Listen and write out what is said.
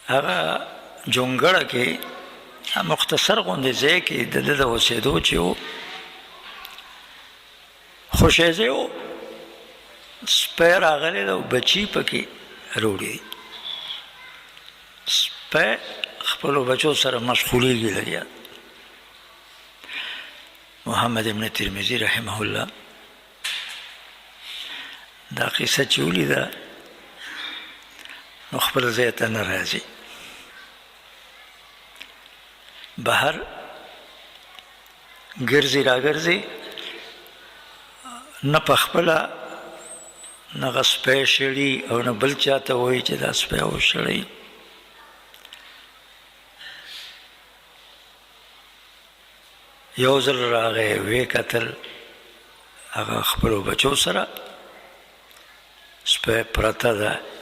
هغه جونګړه کې مختصر غوندې ځای کې د ده د اوسېدو چې و خوشیځی و سپی راغلی ده او بچي پکې روړي دي سپی خپلو بچو سره مشغولېږي لګیا محمد ابن ترمذي رحمه الله دا قصه چې ولیده نو خپل ځای ته نه راځي بهر ګرځي راګرځي نه په خپله نه سپی شړي او نه بل چاته وایي چې دا سپی وشړئ یو ځل راغی ویې کتل هغه خپلو بچو سره سپی پرته ده